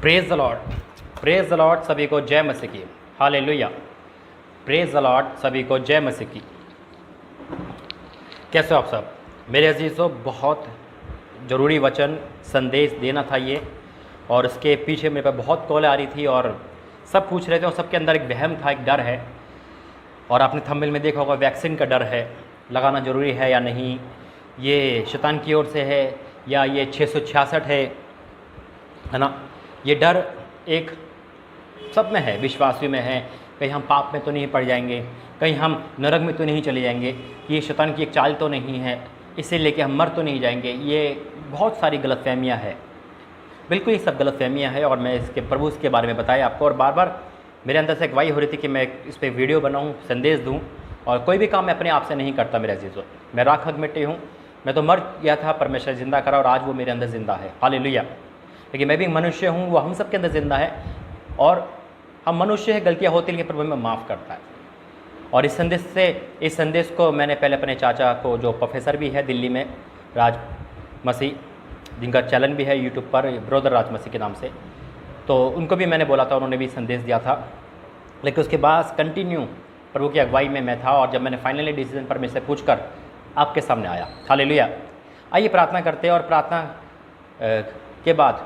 Praise the Lord, praise the Lord. सभी को जय मसीह की, हालेलुया। प्रेज द लॉर्ड, सभी को जय मसीह की। कैसे हो आप सब मेरे अजीज़ों? बहुत ज़रूरी वचन संदेश देना था ये, और इसके पीछे मेरे पे बहुत कॉल आ रही थी और सब पूछ रहे थे, और सबके अंदर एक वहम था, एक डर है। और आपने थंबनेल में देखा होगा, वैक्सीन का डर है, लगाना ज़रूरी है या नहीं, ये शैतान की ओर से है या ये 666 है ना। ये डर एक सब में है, विश्वासियों में है। कहीं हम पाप में तो नहीं पड़ जाएंगे, कहीं हम नरक में तो नहीं चले जाएंगे, ये शैतान की एक चाल तो नहीं है, इसे लेके हम मर तो नहीं जाएंगे। ये बहुत सारी गलतफहमियाँ है, बिल्कुल ये सब गलतफहमियाँ है। और मैं इसके प्रभु के बारे में बताया आपको, और बार बार मेरे अंदर से अगवाई हो रही थी कि मैं इस पर वीडियो बनाऊँ, संदेश दूँ। और कोई भी काम मैं अपने आप से नहीं करता मेरे अजीज़ों। मैं राख हक मिट्टी हूँ, मैं तो मर गया था, परमेश्वर ज़िंदा करा, और आज वो मेरे अंदर ज़िंदा है, हालेलुया। लेकिन मैं भी मनुष्य हूँ, वो हम सब के अंदर ज़िंदा है, और हम मनुष्य हैं, गलतियाँ होती, लेकिन प्रभु हमें माफ़ करता है। और इस संदेश को मैंने पहले अपने चाचा को, जो प्रोफेसर भी है दिल्ली में, राज मसीह, जिनका चैनल भी है यूट्यूब पर, ब्रदर राज मसीह के नाम से, तो उनको भी मैंने बोला था, उन्होंने भी संदेश दिया था। लेकिन उसके बाद कंटिन्यू प्रभु की अगुवाई में मैं था, और जब मैंने फाइनली डिसीजन पर मुझसे पूछकर आपके सामने आया, हालेलुया। आइए प्रार्थना करते हैं, और प्रार्थना के बाद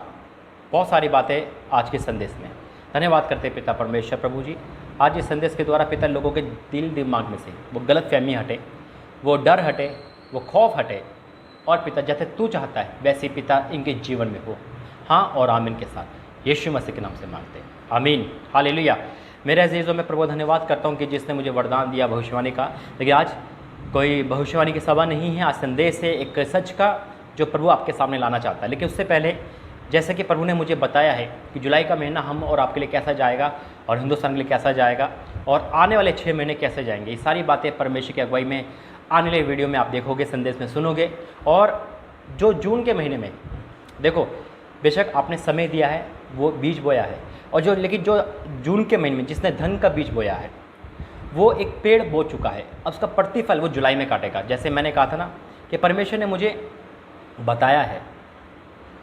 बहुत सारी बातें आज के संदेश में। धन्यवाद करते हैं पिता परमेश्वर प्रभु जी, आज इस संदेश के द्वारा पिता लोगों के दिल दिमाग में से वो गलतफहमी हटे, वो डर हटे, वो खौफ हटे, और पिता जैसे तू चाहता है वैसे पिता इनके जीवन में हो। हाँ और आमीन के साथ यीशु मसीह के नाम से मांगते हैं, आमीन, हालेलुया। मेरे अजीज़ों, मैं प्रभु धन्यवाद करता हूँ कि जिसने मुझे वरदान दिया भविष्यवाणी का। लेकिन आज कोई भविष्यवाणी की सभा नहीं है, आज संदेश है एक सच का, जो प्रभु आपके सामने लाना चाहता है। लेकिन उससे पहले, जैसे कि प्रभु ने मुझे बताया है कि जुलाई का महीना हम और आपके लिए कैसा जाएगा, और हिंदुस्तान के लिए कैसा जाएगा, और आने वाले 6 महीने कैसे जाएंगे, ये सारी बातें परमेश्वर की अगुवाई में आने वाले वीडियो में आप देखोगे, संदेश में सुनोगे। और जो जून के महीने में देखो, बेशक आपने समय दिया है, वो बीज बोया है, और लेकिन जो जून के महीने में जिसने धन का बीज बोया है, वो एक पेड़ बो चुका है। अब उसका प्रतिफल वो जुलाई में काटेगा। जैसे मैंने कहा था ना कि परमेश्वर ने मुझे बताया है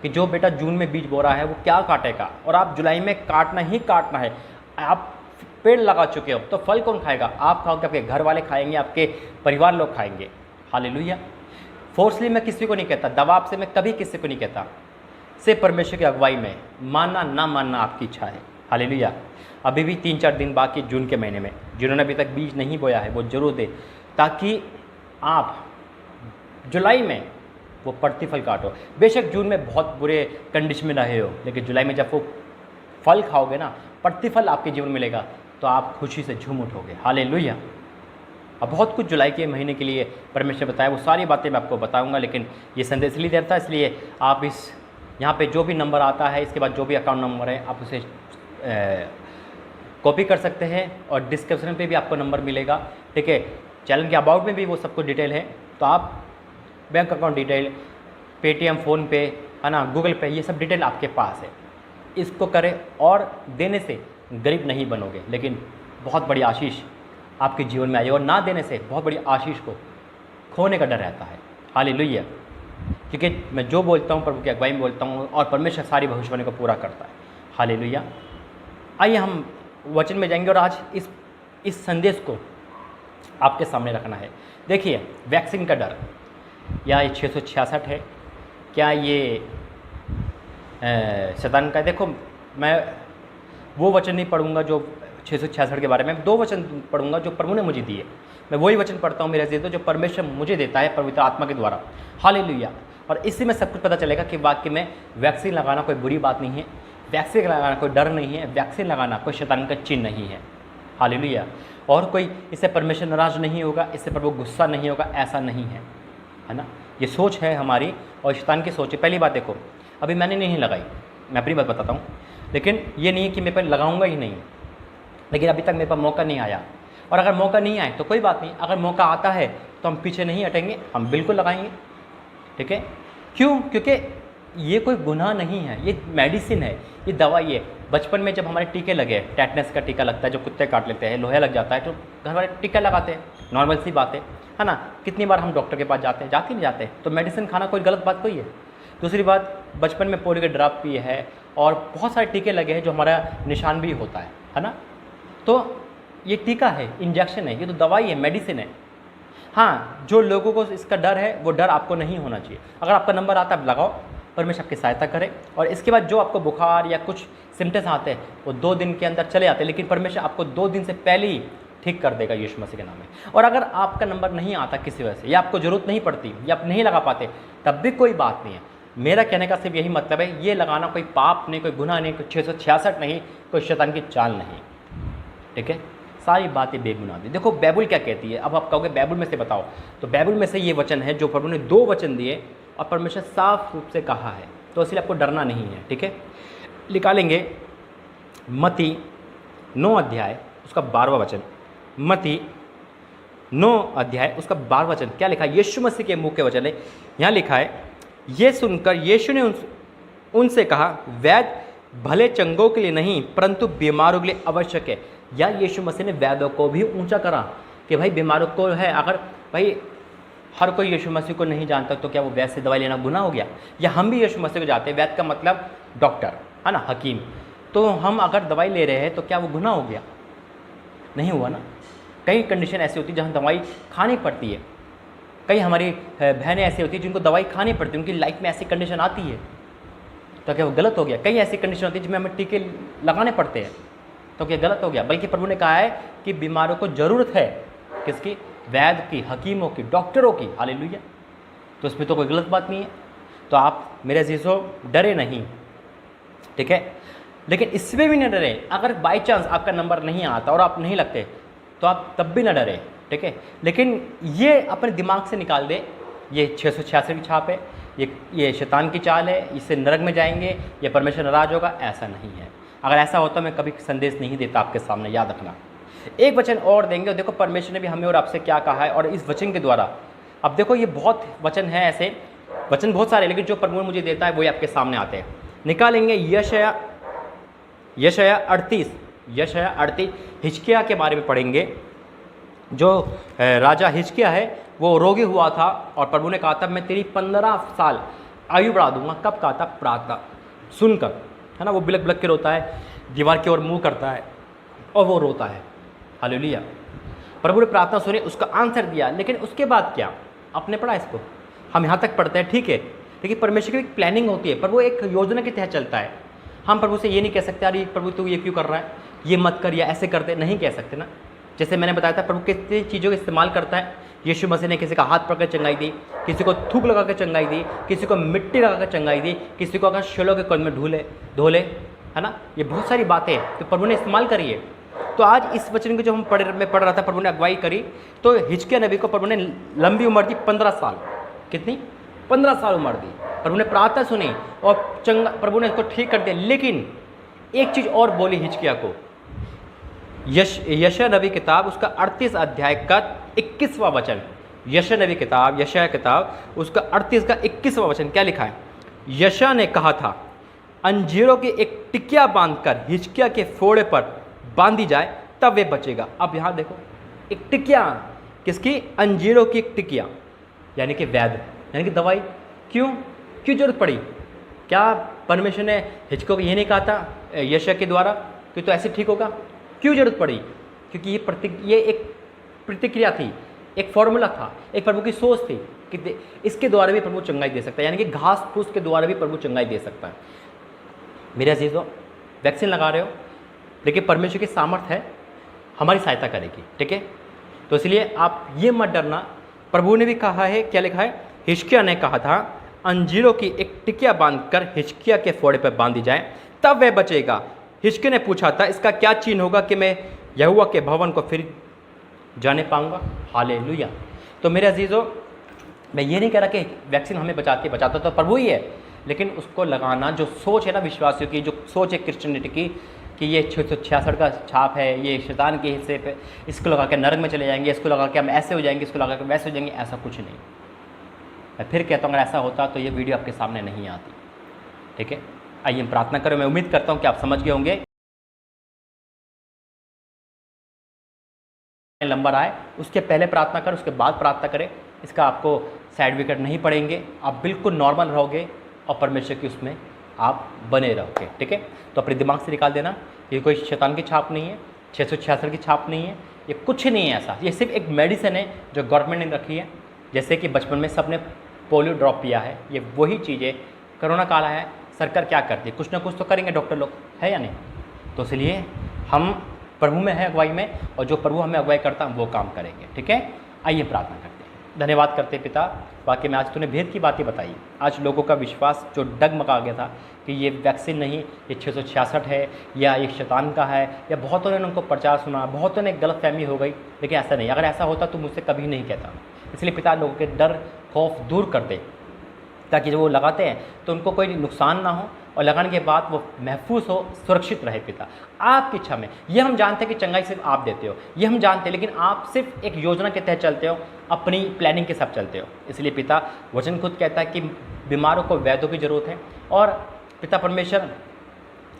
कि जो बेटा जून में बीज बो रहा है वो क्या काटेगा, और आप जुलाई में काटना ही काटना है। आप पेड़ लगा चुके हो, तो फल कौन खाएगा? आप खाओगे, आपके घर वाले खाएंगे, आपके परिवार लोग खाएंगे, हालेलुया। फोर्सली मैं किसी को नहीं कहता, दबाव से मैं कभी किसी को नहीं कहता, सिर्फ परमेश्वर की अगुवाई में, मानना ना मानना आपकी इच्छा है, हालेलुया। अभी भी 3-4 दिन बाकी जून के महीने में, जिन्होंने अभी तक बीज नहीं बोया है वो जरूर दे, ताकि आप जुलाई में वो प्रतिफल काटो। बेशक जून में बहुत बुरे कंडीशन में रहे हो, लेकिन जुलाई में जब वो फल खाओगे ना, प्रतिफल आपके जीवन में मिलेगा, तो आप खुशी से झूम उठोगे, हालेलुया। अब बहुत कुछ जुलाई के महीने के लिए परमेश्वर बताया, वो सारी बातें मैं आपको बताऊंगा। लेकिन ये संदेश इसलिए देता है, इसलिए आप इस यहाँ पे जो भी नंबर आता है, इसके बाद जो भी अकाउंट नंबर है, आप उसे कॉपी कर सकते हैं, और डिस्क्रिप्शन पे भी आपको नंबर मिलेगा, ठीक है। चैनल के अबाउट में भी वो सब कुछ डिटेल है, तो आप bank account detail, Paytm, phone पे, है ना, गूगल पे, ये सब डिटेल आपके पास है। इसको करें, और देने से गरीब नहीं बनोगे, लेकिन बहुत बड़ी आशीष आपके जीवन में आई, और ना देने से बहुत बड़ी आशीष को खोने का डर रहता है, हालेलुया। क्योंकि मैं जो बोलता हूँ प्रभु की अगुवाई में बोलता हूँ, और परमेश्वर सारी भविष्यवाणी को पूरा करता है, हालेलुया। आइए हम वचन में जाएंगे, और आज इस संदेश को आपके सामने रखना है। देखिए, वैक्सीन का डर, या ये 666 है, क्या ये शैतान का? देखो, मैं वो वचन नहीं पढ़ूंगा जो 666 के बारे में, 2 वचन पढ़ूंगा जो प्रभु ने मुझे दिए। मैं वही वचन पढ़ता हूँ मेरे अजीज़ों, जो परमेश्वर मुझे देता है पवित्र आत्मा के द्वारा, हालेलुया। और इससे में सब कुछ पता चलेगा कि वाकई में वैक्सीन लगाना कोई बुरी बात नहीं है, वैक्सीन लगाना कोई डर नहीं है, वैक्सीन लगाना कोई शैतान का चिन्ह नहीं है, हालेलुया। और कोई इससे परमेश्वर नाराज नहीं होगा, इससे प्रभु गुस्सा नहीं होगा, ऐसा नहीं है ना। ये सोच है हमारी, और शैतान की सोच है। पहली बात देखो, अभी मैंने नहीं लगाई, मैं अपनी बात बताता हूँ, लेकिन ये नहीं है कि मैं पर लगाऊंगा ही नहीं, लेकिन अभी तक मेरे पास मौका नहीं आया। और अगर मौका नहीं आए तो कोई बात नहीं, अगर मौका आता है तो हम पीछे नहीं हटेंगे, हम बिल्कुल लगाएंगे, ठीक है। क्यों? क्योंकि ये कोई गुनाह नहीं है, ये मेडिसिन है, ये दवाई है। बचपन में जब हमारे टीके लगे, टेटनस का टीका लगता है, जो कुत्ते काट लेते हैं, लोहा लग जाता है, तो घर वाले टीका लगाते हैं, नॉर्मल सी बात है ना। कितनी बार हम डॉक्टर के पास जाते हैं, जाते नहीं जाते, तो मेडिसिन खाना कोई गलत बात कोई है। दूसरी बात, बचपन में पोलियो के ड्रॉप पिए है, और बहुत सारे टीके लगे हैं जो हमारा निशान भी होता है ना। तो ये टीका है, इंजेक्शन है, ये तो दवाई है, मेडिसिन है। हाँ, जो लोगों को इसका डर है वो डर आपको नहीं होना चाहिए। अगर आपका नंबर आता है लगाओ, परमेश्वर आपकी सहायता करे। और इसके बाद जो आपको बुखार या कुछ सिम्टम्स आते हैं वो 2 दिन के अंदर चले आते हैं, लेकिन परमेश्वर आपको 2 दिन से पहले ही ठीक कर देगा यीशु मसीह के नाम में। और अगर आपका नंबर नहीं आता किसी वजह से या आपको ज़रूरत नहीं पड़ती या आप नहीं लगा पाते, तब भी कोई बात नहीं है। मेरा कहने का सिर्फ यही मतलब है, ये लगाना कोई पाप नहीं, कोई गुनाह नहीं, कोई 666 नहीं, कोई शैतान की चाल नहीं, ठीक है। सारी बातें बेगुनाह दी। देखो बाइबल क्या कहती है। अब आप कहोगे बाइबल में से बताओ, तो बाइबल में से ये वचन है जो प्रभु ने 2 वचन दिए और परमेश्वर साफ रूप से कहा है, तो इसलिए आपको डरना नहीं है, ठीक है। निकालेंगे मत्ती 9 अध्याय उसका 12वां वचन। मत्ती 9 अध्याय उसका 12वां वचन क्या लिखा है? यीशु मसीह के मुँह के वचन है। यहाँ लिखा है, ये सुनकर यीशु ने उनसे कहा, वैद्य भले चंगों के लिए नहीं परंतु बीमारों के लिए आवश्यक है। या यीशु मसीह ने वैद्यों को भी ऊंचा करा कि भाई बीमारों को है। अगर भाई हर कोई यीशु मसीह को नहीं जानता तो क्या वो वैद्य से दवाई लेना गुनाह हो गया? या हम भी यीशु मसीह को जानते हैं, वैद्य का मतलब डॉक्टर है ना, हकीम। तो हम अगर दवाई ले रहे हैं तो क्या वो गुनाह हो गया? नहीं हुआ ना। कई कंडीशन ऐसी होती है जहाँ दवाई खानी पड़ती है। कई हमारी बहनें ऐसी होती हैं जिनको दवाई खानी पड़ती है, उनकी लाइफ में ऐसी कंडीशन आती है, तो क्या वो गलत हो गया? कई ऐसी कंडीशन होती है जिसमें हमें टीके लगाने पड़ते हैं, तो क्या गलत हो गया? बल्कि प्रभु ने कहा है कि बीमारों को ज़रूरत है किसकी? वैद्य की, हकीमों की, डॉक्टरों की। हालेलुया। तो इसमें तो कोई गलत बात नहीं है। तो आप मेरे अजीज़ों डरे नहीं, ठीक है। लेकिन इसमें भी न डरे। अगर बाई चांस आपका नंबर नहीं आता और आप नहीं लगते तो आप तब भी न डरे, ठीक है। लेकिन ये अपने दिमाग से निकाल दे, ये 666 की छाप है, ये शैतान की चाल है, इससे नरक में जाएंगे, ये परमेश्वर नाराज होगा, ऐसा नहीं है। अगर ऐसा होता मैं कभी संदेश नहीं देता आपके सामने, याद रखना। एक वचन और देंगे, और देखो परमेश्वर ने भी हमें और आपसे क्या कहा है, और इस वचन के द्वारा अब देखो ये बहुत वचन है, ऐसे वचन बहुत सारे, लेकिन जो परमेश्वर मुझे देता है वही आपके सामने आते हैं। निकालेंगे यशायाह 38 हिजकिय्याह के बारे में पढ़ेंगे। जो राजा हिजकिय्याह है वो रोगी हुआ था और प्रभु ने कहा था मैं तेरी 15 साल आयु बढ़ा दूंगा। कब कहा था? प्रार्थना सुनकर, है ना। वो बिलक बिलक के रोता है, दीवार की ओर मुंह करता है और वो रोता है। हालेलुया। प्रभु ने प्रार्थना सुनी, उसका आंसर दिया। लेकिन उसके बाद क्या? आपने पढ़ा इसको, हम यहाँ तक पढ़ते हैं, ठीक है। लेकिन परमेश्वर की एक प्लानिंग होती है, प्रभु एक योजना के तहत चलता है। हम प्रभु से ये नहीं कह सकते अरे प्रभु तू ये क्यों कर रहा है, ये मत कर, या ऐसे करते, नहीं कह सकते ना। जैसे मैंने बताया था प्रभु कितनी चीज़ों का इस्तेमाल करता है। यीशु मसीह ने किसी का हाथ पकड़ के चंगाई दी, किसी को थूक लगा के चंगाई दी, किसी को मिट्टी लगा के चंगाई दी, किसी को अगर शेलों के कुंड में धोले, है ना। ये बहुत सारी बातें तो प्रभु ने इस्तेमाल करी है। तो आज इस वचन को जो मैं पढ़ रहा था, प्रभु ने अगुवाई करी। तो हिजकिय्याह नबी को प्रभु ने लंबी उम्र दी, 15 साल। कितनी? 15 साल उम्र दी। प्रभु ने प्रार्थना सुनी और प्रभु ने इसको ठीक कर दिया। लेकिन एक चीज़ और बोली हिजकिय्याह को। यशायाह नबी किताब उसका 38 अध्याय का 21वां वचन। यशायाह नबी किताब, यशायाह किताब उसका 38 का 21वां वचन क्या लिखा है? यशायाह ने कहा था अंजीरों की एक टिकिया बांधकर हिजकिय्याह के फोड़े पर बांधी जाए तब वे बचेगा। अब यहाँ देखो, एक टिकिया किसकी? अंजीरों की एक टिकिया, यानी कि वैद्य, यानी कि दवाई। क्यों जरूरत पड़ी? क्या परमेश्वर ने हिजकिय्याह को ये नहीं कहा था यशायाह के द्वारा कि तो ऐसे ठीक होगा? क्यों जरूरत पड़ी? क्योंकि ये एक प्रतिक्रिया थी, एक फॉर्मूला था, एक प्रभु की सोच थी कि इसके द्वारा भी प्रभु चंगाई दे सकता है, यानी कि घास फूस के द्वारा भी प्रभु चंगाई दे सकता है। मेरे अजीजों, वैक्सीन लगा रहे हो, लेकिन परमेश्वर की सामर्थ है, हमारी सहायता करेगी, ठीक है। तो इसलिए आप ये मत डरना। प्रभु ने भी कहा है, क्या लिखा है? हिजकिय्याह ने कहा था अंजीरों की एक टिकिया बांधकर हिजकिय्याह के फोड़े पर बांधी जाए तब वह बचेगा। हिजकिय्याह ने पूछा था इसका क्या चिन्ह होगा कि मैं यहोवा के भवन को फिर जाने पाऊंगा? हालेलुया। तो मेरे अजीज़ों, मैं ये नहीं कह रहा कि वैक्सीन हमें बचाता तो प्रभु ही है, लेकिन उसको लगाना, जो सोच है ना विश्वासियों की, जो सोच है क्रिश्चियनिटी की कि ये 666 का छाप है, ये शैतान के हिस्से पे, इसको लगा के नरक में चले जाएंगे, इसको लगा के हम ऐसे हो जाएंगे, इसको लगा के वैसे हो जाएंगे, ऐसा कुछ नहीं। मैं फिर कहता हूँ अगर ऐसा होता तो ये वीडियो आपके सामने नहीं आती, ठीक है। आइए हम प्रार्थना करें। मैं उम्मीद करता हूँ कि आप समझ गए होंगे। नंबर आए उसके पहले प्रार्थना करें, उसके बाद प्रार्थना करें। इसका आपको साइड विकेट नहीं पड़ेंगे, आप बिल्कुल नॉर्मल रहोगे और परमेश्वर की उसमें आप बने रहोगे। ठीक है, तो अपने दिमाग से निकाल देना, ये कोई शैतान की छाप नहीं है, 666 की छाप नहीं है, ये कुछ नहीं है ऐसा। ये सिर्फ एक मेडिसिन है जो गवर्नमेंट ने रखी है। जैसे कि बचपन में सबने पोलियो ड्रॉप पिया है, ये वही चीज़ें कोरोना काल है, सरकार क्या करती है, कुछ ना कुछ तो करेंगे डॉक्टर लोग, है या नहीं। तो इसलिए हम प्रभु में है अगुवाई में, और जो प्रभु हमें अगुवाई करता हम वो काम करेंगे। ठीक है, आइए प्रार्थना करते हैं। धन्यवाद करते पिता, वाकई में आज तूने भेद की बातें बताई। आज लोगों का विश्वास जो डगमगा गया था कि ये वैक्सीन नहीं, ये 666 है या ये शैतान का है, या बहुतों ने उनको प्रचार सुना, बहुतों ने गलतफहमी हो गई, लेकिन ऐसा नहीं। अगर ऐसा होता तो मुझसे कभी नहीं कहता। इसलिए पिता लोगों के डर खौफ दूर कर दे, ताकि जब वो लगाते हैं तो उनको कोई नुकसान ना हो, और लगाने के बाद वो महफूज हो, सुरक्षित रहे। पिता आपकी इच्छा में, ये हम जानते हैं कि चंगाई सिर्फ आप देते हो, ये हम जानते हैं, लेकिन आप सिर्फ एक योजना के तहत चलते हो, अपनी प्लानिंग के साथ चलते हो। इसलिए पिता वचन खुद कहता है कि बीमारों को वैद्यों की ज़रूरत है। और पिता परमेश्वर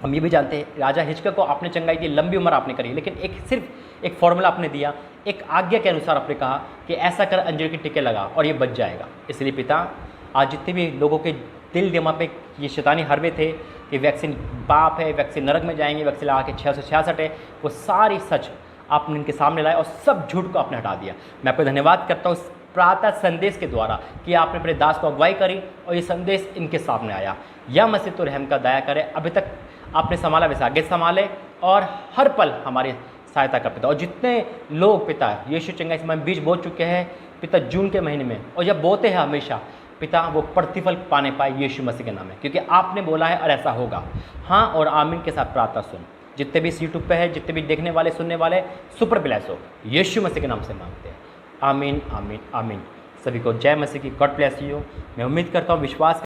हम ये भी जानते हैं, राजा हिजकिय्याह को आपने चंगाई दी, लंबी उम्र आपने करी, लेकिन सिर्फ एक फॉर्मूला आपने दिया, एक आज्ञा के अनुसार आपने कहा कि ऐसा कर, अंजीर के टिके लगा और ये बच जाएगा। इसलिए पिता आज जितने भी लोगों के दिल दिमाग पे ये शैतानी हरबे थे कि वैक्सीन पाप है, वैक्सीन नरक में जाएंगे, वैक्सीन लगा के 666 है, वो सारी सच आपने इनके सामने लाया और सब झूठ को आपने हटा दिया। मैं आपको धन्यवाद करता हूँ इस प्रातः संदेश के द्वारा कि आपने अपने दास को अगुवाई करी और ये संदेश इनके सामने आया। या मसीह तो रहम का दया करे, अभी तक आपने संभाला वैसे आगे संभाले, और हर पल हमारी सहायता कर पिता। और जितने लोग पिता यीशु चंगाई से बीज बो चुके हैं पिता जून के महीने में, और जब बोते हैं हमेशा पिता वो प्रतिफल पाने पाए यीशु मसीह के नाम में, क्योंकि आपने बोला है और ऐसा होगा। हाँ और आमीन के साथ प्रार्थना सुन। जितने भी यूट्यूब पे है, जितने भी देखने वाले सुनने वाले, सुपर ब्लेस हो, यीशु मसीह के नाम से मांगते हैं। आमीन आमीन आमीन। सभी को जय मसीह की, गॉड ब्लेस यू। मैं उम्मीद करता हूँ, विश्वास